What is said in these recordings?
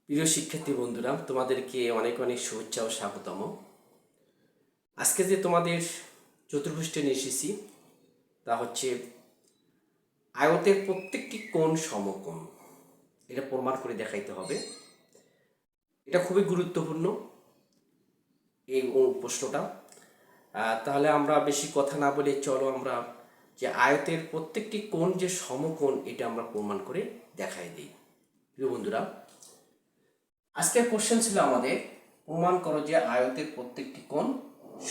প্রিয় শিক্ষার্থী বন্ধুরা, তোমাদেরকে অনেক অনেক শুভেচ্ছা ও স্বাগতম। আজকে যে তোমাদের চতুর্ভুজটা নিয়ে এসেছি তা হচ্ছে আয়তের প্রত্যেকটি কোণ সমকোণ। এটা প্রমাণ করে দেখাইতে হবে। এটা খুবই গুরুত্বপূর্ণ এই প্রশ্নটা। তাহলে আমরা বেশি কথা না বলে চলো আমরা যে আয়তের প্রত্যেকটি কোণ যে সমকোণ এটা আমরা প্রমাণ করে দেখাই দিই। প্রিয় বন্ধুরা, আজকের কোশ্চেন ছিল আমাদের প্রমাণ করো যে আয়তের প্রত্যেকটি কোণ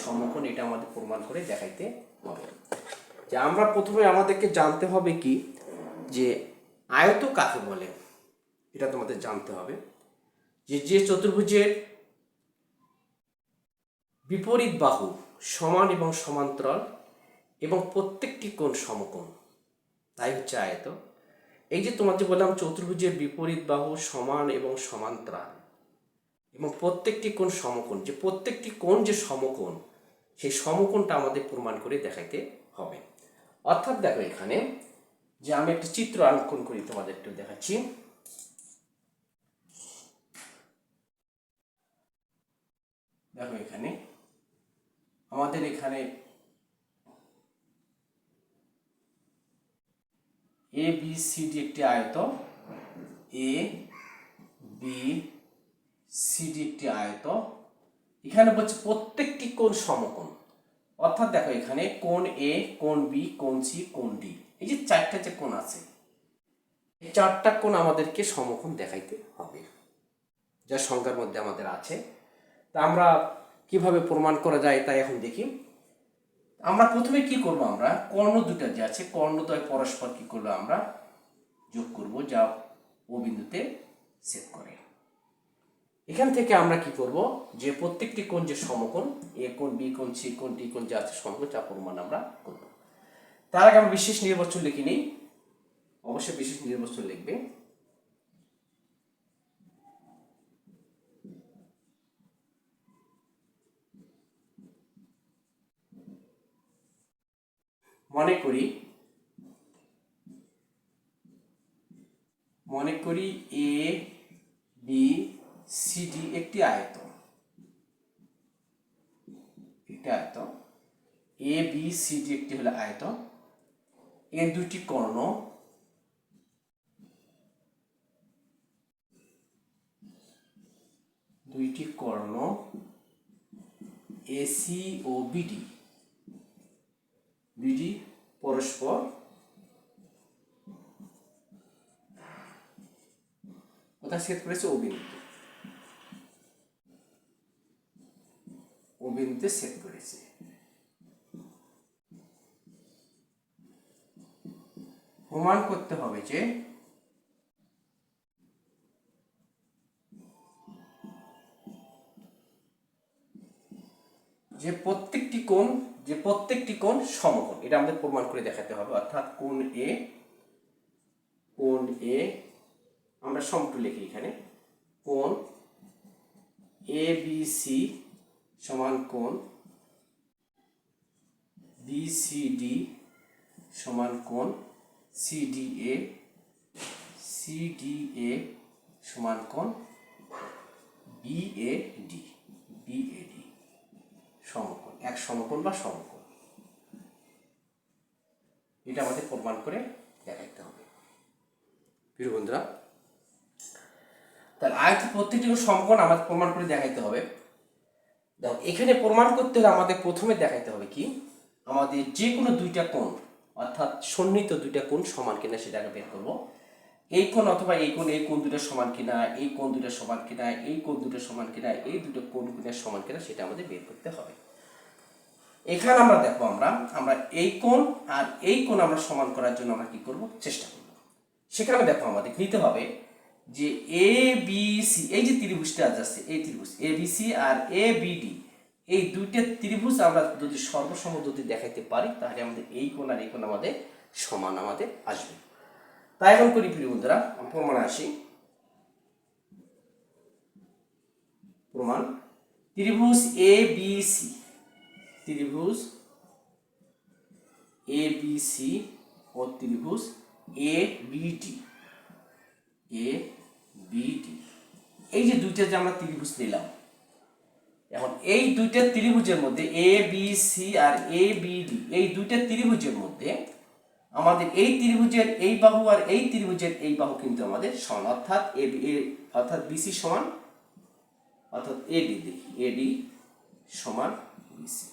সমকোণ। এটা আমাদের প্রমাণ করে দেখাইতে হবে। যে আমরা প্রথমে আমাদেরকে জানতে হবে কি যে আয়ত কাকে বলে, এটা তোমাদের জানতে হবে। যে চতুর্ভুজের বিপরীত বাহু সমান এবং সমান্তরাল এবং প্রত্যেকটি কোণ সমকোণ, তাই হচ্ছে আয়ত। এই যে তোমার যে বললাম চতুর্ভুজের বিপরীত বাহু সমান এবং সমান্তরাল এবং প্রত্যেকটি কোণ সমকোণ, যে প্রত্যেকটি কোণ যে সমকোণ সেই সমকোণটা আমাদের প্রমাণ করে দেখাইতে হবে। অর্থাৎ দেখো এখানে যে আমি একটা চিত্র অঙ্কন করি, তোমাদের একটু দেখাচ্ছি। দেখো এখানে আমাদের এখানে এ বি সি ডি একটি আয়ত, এ বি সি ডি একটি আয়ত। এখানে বলছে প্রত্যেকটি কোণ সমকোণ। অর্থাৎ দেখো এখানে কোণ এ, কোণ বি, কোণ সি, কোণ ডি, এই যে চারটা যে কোণ আছে এই চারটা কোণ আমাদেরকে সমকোণ দেখাইতে হবে, যা সংখ্যার মধ্যে আমাদের আছে। তা আমরা কিভাবে প্রমাণ করা যায় তাই এখন দেখি। আমরা প্রথমে কি করব, আমরা কর্ণ দুটো যে আছে কর্ণদ্বয় পরস্পর কি করবো আমরা যোগ করব, যা ও বিন্দুতে ছেদ করে। এখান থেকে আমরা কি করব যে প্রত্যেকটি কোণ যে সমকোণ এ কোণ, বি কোণ, সি কোণ, ডি কোণ যা আছে সমকোণ যা প্রমাণ আমরা করব। তার আগে আমরা বিশেষ নির্বাচন লিখি নিই। অবশ্যই বিশেষ নির্বাচন লিখবে। মনে করি এ বি সি ডি একটি আয়ত, এ বি সি ডি একটি হলো আয়ত। এর দুটি কর্ণ, এসি ও বিডি, দুইটি পরস্পর কোথায় ছেদ করেছে, ও বিন্দুতে ছেদ করেছে। প্রমাণ করতে হবে যে প্রত্যেকটি কোণ সমকোণ, এটা আমাদের প্রমাণ করে দেখাতে হবে। অর্থাৎ কোণ এ আমরা সমতুল্য লিখি এখানে, কোণ এ বি সি সমান কোণ বি সি ডি সমান কোণ সি ডি এ সমান কোণ বি এ ডি সমকোণ, এক সমকোণ বা সমকোণ। এটা আমাদের প্রমাণ করে দেখাইতে হবে। প্রিয় বন্ধুরা, তাহলে আয়তের প্রত্যেকটি সমকোণ আমাদের প্রমাণ করে দেখাইতে হবে। দেখো এখানে প্রমাণ করতে হলে আমাদের প্রথমে দেখাইতে হবে কি আমাদের যে কোনো দুইটা কোণ, অর্থাৎ সন্নিহিত দুইটা কোণ সমান কিনা সেটাকে বের করব। এই কোণ অথবা এই কোণ দুটো সমান কিনা, এই কোণ দুটো সমান কিনা, এই কোণ দুটো সমান কিনা, এই দুটো কোণ সমান কিনা সেটা আমাদের বের করতে হবে। এখানে আমরা দেখবো আমরা এই কোণ আর এই কোণ আমরা সমান করার জন্য আমরা কি করব, চেষ্টা করব। সেখানে দেখো আমাদের নিতে হবে যে এ বি সি, এই যে ত্রিভুজটা আছে এই ত্রিভুজ A B C R A B D, এই দুইটা ত্রিভুজ আমরা যদি সর্বসম যদি দেখাইতে পারি তাহলে আমাদের এই কোণ আর এই কোণ আমাদের সমান আমাদের আসবে। তাই এখন করি প্রিয় বন্ধুরা, প্রমাণে আসি। প্রমাণ ত্রিভুজ এ বি সি, ও ত্রিভুজ এ বি ডি, এই যে দুইটা যে আমরা ত্রিভুজ নিলাম, এখন এই দুইটা ত্রিভুজের মধ্যে A B C R A B D, এই দুইটা ত্রিভুজের মধ্যে আমাদের এই ত্রিভুজের এই বাহু আর এই ত্রিভুজের এই বাহু কিন্তু আমাদের সমান, অর্থাৎ অর্থাৎ বিসি সমান, অর্থাৎ এডি, দেখি এডি সমান বিসি।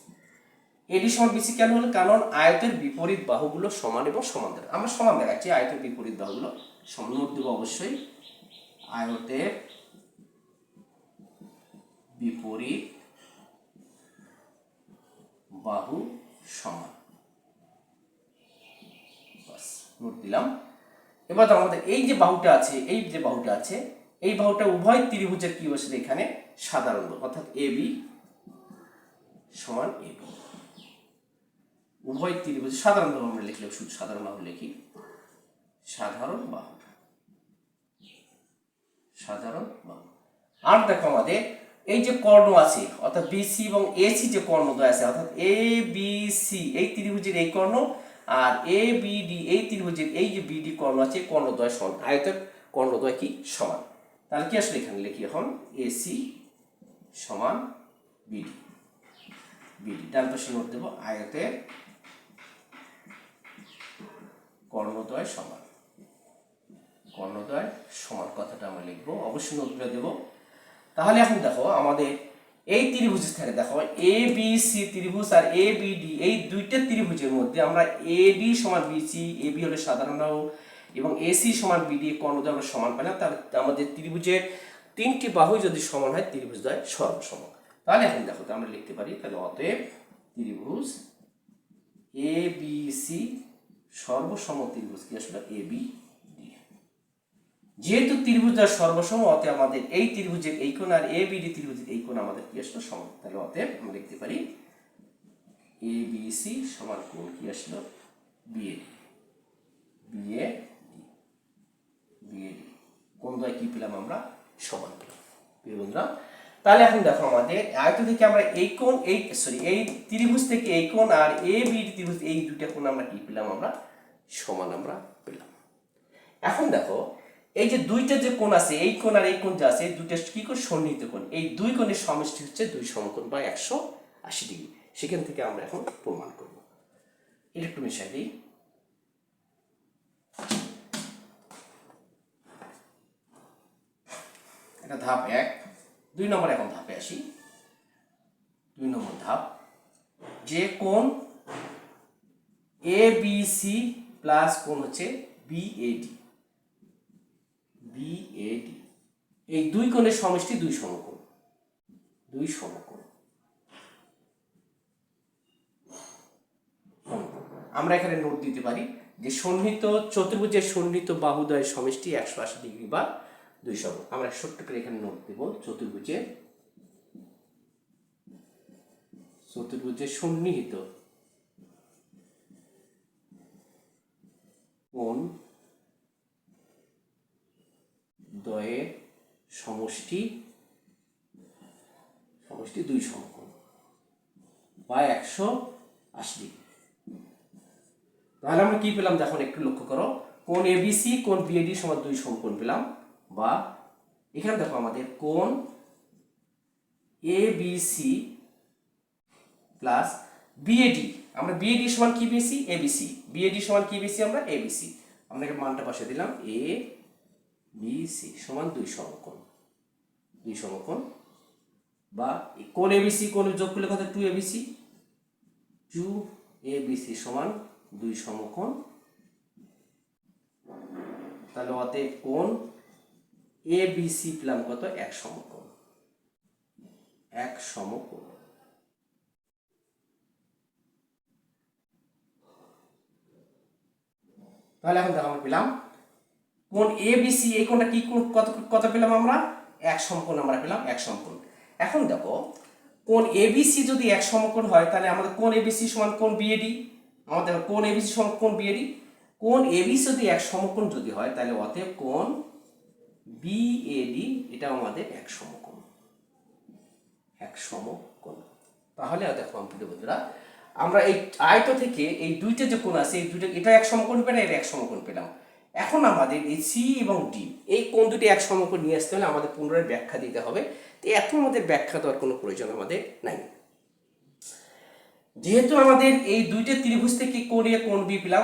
এডি সমান বিসি কেন হলো? কারণ আয়তের বিপরীত বাহুগুলো সমান এবং সমান্তরাল। আমরা সমান দেখাচ্ছি, আয়তের বিপরীত বাহুগুলো সমান। নোট দেবো অবশ্যই, আয়তের বিপরীত বাহু সমান, বাস নোট দিলাম। এবার আমাদের এই যে বাহুটা আছে, এই যে বাহুটা আছে, এই বাহুটা উভয় ত্রিভুজের কি বসে এখানে সাধারণ বাহু, অর্থাৎ এবি সমান এবি। উভয় ত্রিভুজ সাধারণ বাহু আমরা লিখলে, শুধু সাধারণ বাহু লিখি, সাধারণ বাহু, সাধারণ বাহু। আর দেখো আমাদের এই যে কর্ণ আছে, অর্থাৎ বিসি এবং এসি যে কর্ণদ্বয় আছে, অর্থাৎ এ বি সি এই ত্রিভুজের এই কর্ণ আর এ বি ডি এই ত্রিভুজের এই যে বিডি কর্ণ আছে, কর্ণদ্বয় সমান, আয়তের কর্ণদ্বয় কি সমান। তাহলে কি আসলে এখানে লিখি এখন এসি সমান বিডি, বিডি ডান পাশে নোট দেবো, আয়তের কর্ণদ্বয় সমান, কর্ণদ্বয় সমান কথাটা আমরা লিখবো, অবশ্যই নোট করে দেবো। তাহলে এখন দেখো আমাদের এই ত্রিভুজের থেকে দেখো এ বি সি ত্রিভুজ আর এ বি ডি এই দুইটা ত্রিভুজের মধ্যে আমরা এডি সমান বিসি, এবি হলে সাধারণ বাহু এবং এসি সমান বিডি কর্ণদ্বয় আমরা সমান পেলাম। তাহলে আমাদের ত্রিভুজের তিনটি বাহু যদি সমান হয় ত্রিভুজদ্বয় সর্বসম। তাহলে এখন দেখো আমরা লিখতে পারি, তাহলে অতএব ত্রিভুজ এ বি সি সর্বসম ত্রিভুজ কি আসলে এ বি ডি। যেহেতু ত্রিভুজদ্বয় সর্বসম, অতএব আমাদের এই ত্রিভুজের এই কোণ আর এ বি ডি ত্রিভুজের এই কোণ আমাদের কি আসলো সমান। তাহলে অতএব আমরা লিখতে পারি এ বি সি সমান কোণ কি আসলো বিএডি, বিএডি, বিএডি কোণদ্বয় কি পেলাম আমরা সমান পেলাম। প্রিয় বন্ধুরা, তাহলে এখন দেখো আমাদের আয়ত থেকে আমরা এই কোণ এই ত্রিভুজ থেকে এই কোণ আর এ বি ডি ত্রিভুজ এই দুইটা কোণ আমরা কি পেলাম আমরা সমান আমরা পেলাম। এখন দেখো এই যে দুইটা যে কোণ আছে, এই কোণ আর এই কোণ যা আছে, এই দুইটা কি কোণ সন্নিহিত কোণ, এই দুই কোণের সমষ্টি হচ্ছে দুই সমকোণ বা 180 ডিগ্রি। সেখান থেকে আমরা এখন প্রমাণ করব। এটা একটু মিশাই দিই। এটা ধাপ 1। 2 নম্বর এখন ধাপে আসি। 2 নম্বর ধাপ, যে কোণ এ বি সি প্লাস কোণ হচ্ছে বিএডি, বিএডি এই দুই কোণের সমষ্টি দুই সমকোণ, দুই সমকোণ। আমরা এখানে নোট দিতে পারি যে সন্নিহিত চতুর্ভুজের সন্নিহিত বাহুদ্বয়ের সমষ্টি 180 ডিগ্রি বা 2 সমকোণ। আমরা ছোট্ট করে এখানে নোট দেব, চতুর্ভুজের সন্নিহিত কোণ দ্বয়ের সমষ্টি 2 সমকোণ বা 180 ডিগ্রি। তাহলে আমরা কি পেলাম দেখুন, একটু লক্ষ্য করো, কোণ এবিসি কোণ বিএডি সমান 2 সমকোণ পেলাম। বা এখানে দেখো আমাদের কোণ এবিসি প্লাস বিএডি, আমরা বিএডি সমান কি বিসি এবিসি, বিএডি সমান কি বিসি আমরা এবিসি, আমরা এর মানটা পাশে দিলাম, এ বিসি সমান 2 সমকোণ, 2 সমকোণ। বা কোণ এবিসি কোণ যোগ করলে কত 2 এবিসি, 2 এবিসি সমান 2 সমকোণ। তাহলে অতএব কোণ এবিসি পেলাম কত 1 সমকোণ, 1 সমকোণ। তাহলে এখন দেখো আমরা পেলাম কোণ এবিসি, এই কোণটা কি কত কত পেলাম আমরা 1 সমকোণ আমরা পেলাম 1 সমকোণ। এখন দেখো কোণ এবিসি যদি 1 সমকোণ হয়, তাহলে আমাদের কোণ এবিসি সমান কোণ বিএডি, আমাদের কোণ এবিসি সমান কোণ বিএডি, কোণ এবিসি যদি 1 সমকোণ যদি হয়, তাহলে অতএব কোণ বিএডি এটা আমাদের 1 সমকোণ, 1 সমকোণ। তাহলে দেখো প্রিয় বন্ধুরা, আমরা এই আয়ত থেকে এই দুইটা যে কোণ আছে, এই দুইটা এটা 1 সমকোণ পেলাম, এটা 1 সমকোণ পেলাম। এখন আমাদের এই সি এবং ডি এই কোণ দুটি এক সমকোণ নিয়ে আসতে হলে আমাদের পুনরায় ব্যাখ্যা দিতে হবে। তো এত আমাদের ব্যাখ্যা দেওয়ার কোনো প্রয়োজন আমাদের নাই। যেহেতু আমাদের এই দুইটা ত্রিভুজ থেকে কোণ এ কোণ বি পেলাম,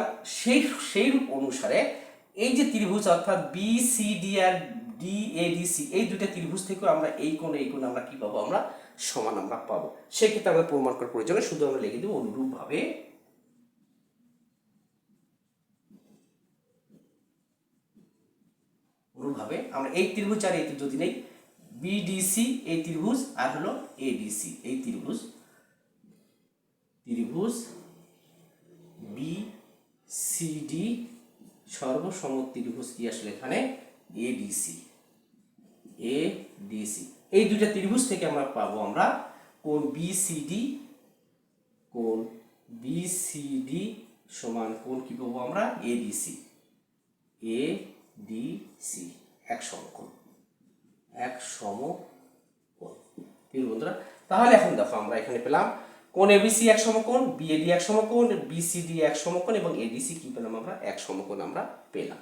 সেই রূপ অনুসারে এই যে ত্রিভুজ অর্থাৎ বি সি ডি আর ডি এ ডি সি এই দুইটা ত্রিভুজ থেকেও আমরা এই কোণ আমরা কি পাবো, আমরা সমান আমরা পাবো। সেক্ষেত্রে আমরা প্রমাণ করার প্রয়োজনে শুধু আমরা লিখে দেবো অনুরূপভাবে আমরা এই ত্রিভুজ আর এই যদি নেই বিডিসি এই ত্রিভুজ আর হলো এডিসি এই ত্রিভুজ বি সি ডি সর্বসম ত্রিভুজ কি আসলে এখানে এডিসি এই দুইটা ত্রিভুজ থেকে আমরা পাবো আমরা কোণ বিসিডি সমান কোণ কি পাবো আমরা এডিসি এক সমকোণ প্রিয় বন্ধুরা। তাহলে এখন দেখো আমরা এখানে পেলাম কোণ এবিসি এক সমকোণ, বিএডি এক সমকোণ, বিসিডি এক সমকোণ এবং এডিসি কি পেলাম আমরা এক সমকোণ আমরা পেলাম।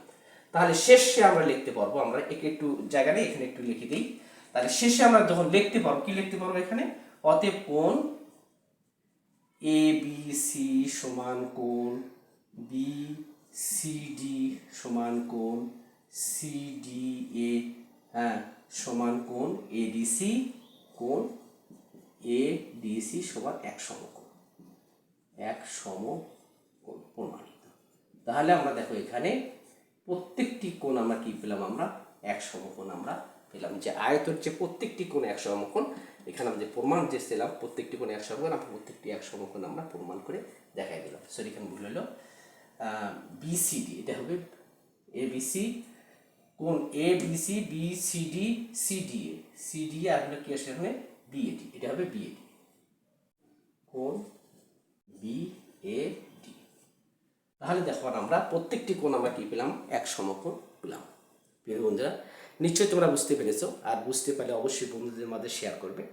তাহলে শেষে আমরা লিখতে পারবো, আমরা একটু জায়গা নেই এখানে একটু লিখে দিই। তাহলে শেষে আমরা যখন লিখতে পারবো কি লিখতে পারবো এখানে, অতএব কোণ এবিসি সমান কোণ বিসিডি সমান কোণ সিডিএ সমান কোণ এডিসি সমান এক সমকোণ প্রমাণিত। তাহলে আমরা দেখো এখানে প্রত্যেকটি কোণ আমরা কি পেলাম, আমরা এক সমকোণ আমরা পেলাম। যে আয়তের যে প্রত্যেকটি কোণ এক সমকোণ, এখানে আমাদের প্রমাণ যে ছিলাম প্রত্যেকটি কোণ এক সমকোণ, আমরা প্রত্যেকটি এক সমকোণ আমরা প্রমাণ করে দেখাই দিলাম। সরি এখানে ভুল হলো, বিসিডি এটা হবে এবিসি কোণ এবিসি বিসিডি সিডিএ আর হলো কি আসলে এখানে বিএডি, এটা হবে বিএডি কোণ বিএডি। তাহলে দেখো আমরা প্রত্যেকটি কোণ আমরা কি পেলাম, এক সমকোণ পেলাম। প্রিয় বন্ধুরা নিশ্চয়ই তোমরা বুঝতে পেরেছো, আর বুঝতে পারলে অবশ্যই বন্ধুদের মাঝে শেয়ার করবে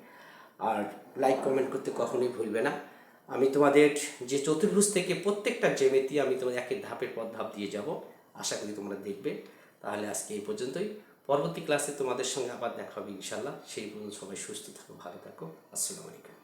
আর লাইক কমেন্ট করতে কখনোই ভুলবে না। আমি তোমাদের যে চতুর্ভুজ থেকে প্রত্যেকটা জ্যামিতি আমি তোমাদের একের ধাপের পর ধাপ দিয়ে যাব, আশা করি তোমরা দেখবে। তাহলে আজকে এই পর্যন্তই, পরবর্তী ক্লাসে তোমাদের সঙ্গে আবার দেখা হবে ইনশাল্লাহ। সেই পর্যন্ত সবাই সুস্থ থাকো, ভালো থাকো, আসসালামু আলাইকুম।